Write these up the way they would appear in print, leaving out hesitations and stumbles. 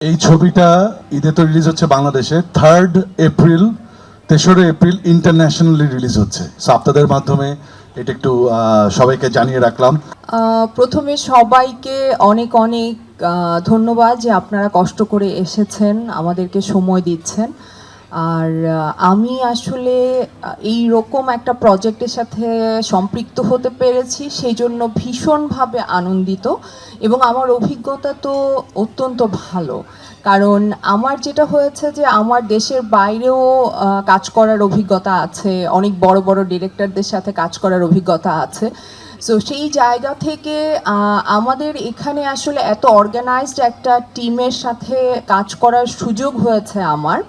এই ছবিটা ঈদে তো রিলিজ হচ্ছে বাংলাদেশে 3rd এপ্রিল, 3রা এপ্রিল ইন্টারন্যাশনালি রিলিজ হচ্ছে। সো আপনাদের মাধ্যমে এটা একটু সবাইকে জানিয়ে রাখলাম। প্রথমে সবাইকে অনেক অনেক ধন্যবাদ যে আপনারা কষ্ট করে এসেছেন, আমাদেরকে সময় দিচ্ছেন। আর আমি আসলে এই রকম একটা প্রজেক্টের সাথে সম্পৃক্ত হতে পেরেছি, সেই জন্য ভীষণভাবে আনন্দিত। এবং আমার অভিজ্ঞতা তো অত্যন্ত ভালো, কারণ আমার যেটা হয়েছে যে আমার দেশের বাইরেও কাজ করার অভিজ্ঞতা আছে, অনেক বড় বড় ডিরেক্টরদের সাথে কাজ করার অভিজ্ঞতা আছে। সো সেই জায়গা থেকে আমাদের এখানে আসলে এত অর্গানাইজড একটা টিমের সাথে কাজ করার সুযোগ হয়েছে আমার,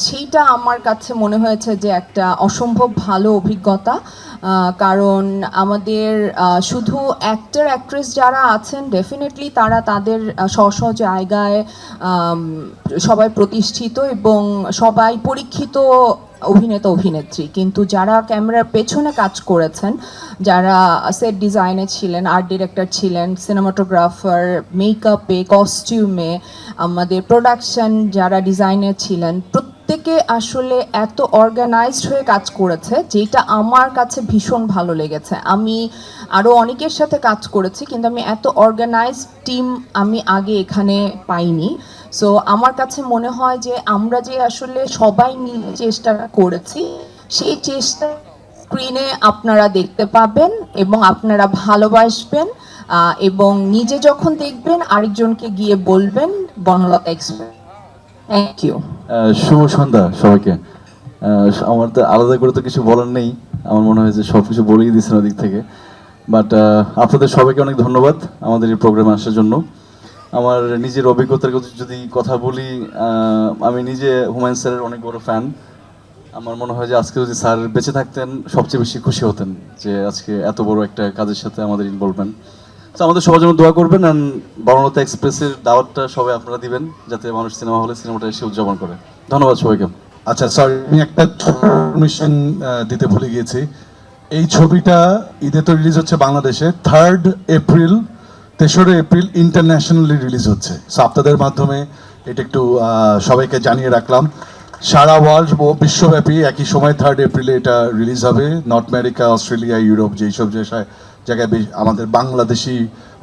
সেইটা আমার কাছে মনে হয়েছে যে একটা অসম্ভব ভালো অভিজ্ঞতা। কারণ আমাদের শুধু অ্যাক্টর অ্যাক্ট্রেস যারা আছেন ডেফিনেটলি তারা তাদের স্ব জায়গায় সবাই প্রতিষ্ঠিত এবং সবাই পরীক্ষিত অভিনেতা অভিনেত্রী, কিন্তু যারা ক্যামেরার পেছনে কাজ করেছেন, যারা সেট ডিজাইনে ছিলেন, আর্ট ডিরেক্টর ছিলেন, সিনেমাটোগ্রাফার, মেকআপে, কস্টিউমে, আমাদের প্রোডাকশন যারা ডিজাইনার ছিলেন, প্রত্যেকে আসলে এত অর্গানাইজড হয়ে কাজ করেছে, যেটা আমার কাছে ভীষণ ভালো লেগেছে। আমি আরও অনেকের সাথে কাজ করেছি, কিন্তু আমি এত অর্গানাইজড টিম আমি আগে এখানে পাইনি। সো আমার কাছে মনে হয় যে আমরা যে আসলে সবাই মিলে চেষ্টা করেছি, সেই চেষ্টা স্ক্রিনে আপনারা দেখতে পাবেন এবং আপনারা ভালোবাসবেন, এবং নিজে যখন দেখবেন আরেকজনকে গিয়ে বলবেন বনলতা এক্সপ্রেস। Thank you. শুভ সন্ধ্যা সবাইকে। আমার তো আলাদা করে তো কিছু বলার নেই, আমার মনে হয় যে সব কিছু বলেই দিয়েছেন ওদিক থেকে। বাট আপনাদের সবাইকে অনেক ধন্যবাদ আমাদের এই প্রোগ্রামে আসার জন্য। আমার নিজের অভিজ্ঞতার যদি কথা বলি, আমি নিজে হুমায়ুন স্যারের অনেক বড় ফ্যান। আমার মনে হয় যে আজকে যদি স্যার বেঁচে থাকতেন সবচেয়ে বেশি খুশি হতেন যে আজকে এত বড় একটা কাজের সাথে আমাদের ইনভলভমেন্ট। তো আমাদের সবার জন্য দোয়া করবেন, অ্যান্ড বনলতা এক্সপ্রেসের দাওয়াতটা সবাই আপনারা দিবেন যাতে মানুষ সিনেমা হলে সিনেমাটা এসে উদযাপন করে। ধন্যবাদ সবাইকে। আচ্ছা, সরি, আমি একটা পারমিশন দিতে ভুলে গিয়েছি। এই ছবিটা ঈদে তো রিলিজ হচ্ছে বাংলাদেশে 3rd এপ্রিল, 3রা এপ্রিল ইন্টারন্যাশনালি রিলিজ হচ্ছে। সো আপনাদের মাধ্যমে এটা একটু সবাইকে জানিয়ে রাখলাম। সারা ওয়ার্ল্ড ও বিশ্বব্যাপী একই সময় 3rd এপ্রিলে এটা রিলিজ হবে। নর্থ আমেরিকা, অস্ট্রেলিয়া, ইউরোপ, যেসব জায়গায় আমাদের বাংলাদেশি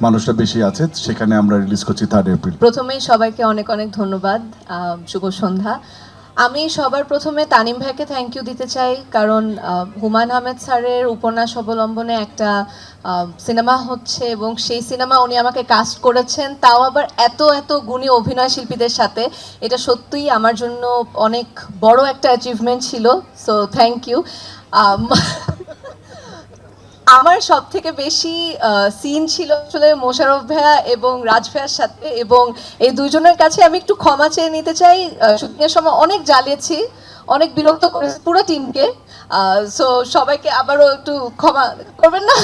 মানুষরা বেশি আছে, সেখানে আমরা রিলিজ করছি 3rd এপ্রিল। প্রথমেই সবাইকে অনেক অনেক ধন্যবাদ, শুভ সন্ধ্যা। আমি সবার প্রথমে তানিম ভাইকে থ্যাংক ইউ দিতে চাই, কারণ হুমায়ুন আহমেদ স্যারের উপন্যাস অবলম্বনে একটা সিনেমা হচ্ছে এবং সেই সিনেমা উনি আমাকে কাস্ট করেছেন, তাও আবার এত এত গুণী অভিনয় শিল্পীদের সাথে। এটা সত্যিই আমার জন্য অনেক বড় একটা অ্যাচিভমেন্ট ছিল, সো থ্যাংক ইউ। আমার সব থেকে বেশি সিন ছিল আসলে মোশাররফ ভাইয়া এবং রাজ ভাইয়ার সাথে, এবং এই দুইজনের কাছে আমি একটু ক্ষমা চেয়ে নিতে চাই। শুটিংয়ের সময় অনেক জ্বালিয়েছি, অনেক বিরক্ত করেছি পুরো টিমকে। সো সবাইকে আবারও একটু ক্ষমা করবেন না?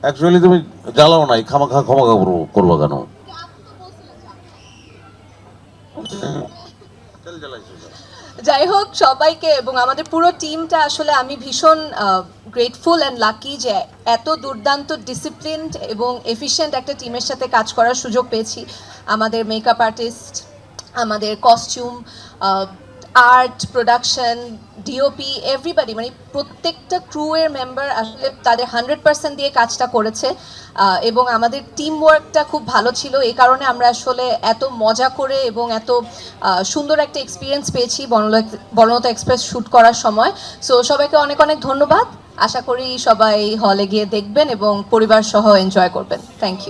অ্যাকচুয়ালি তুমি জ্বালাও নাই, খামাখা ক্ষমা করবো কেন? যাই হোক, সবাইকে এবং আমাদের পুরো টিমটা আসলে আমি ভীষণ গ্রেটফুল অ্যান্ড লাকি যে এত দুর্দান্ত ডিসিপ্লিনড এবং এফিশিয়েন্ট একটা টিমের সাথে কাজ করার সুযোগ পেয়েছি। আমাদের মেকআপ আর্টিস্ট, আমাদের costume, art, production, DOP, everybody, মানে প্রত্যেকটা ক্রুয়ের মেম্বার আসলে তাদের 100% দিয়ে কাজটা করেছে, এবং আমাদের টিম ওয়ার্কটা খুব ভালো ছিল। এই কারণে আমরা আসলে এত মজা করে এবং এত সুন্দর একটা এক্সপিরিয়েন্স পেয়েছি বনলতা এক্সপ্রেস শ্যুট করার সময়। সো সবাইকে অনেক অনেক ধন্যবাদ। আশা করি সবাই হলে গিয়ে দেখবেন এবং পরিবার সহ এনজয় করবেন। Thank you.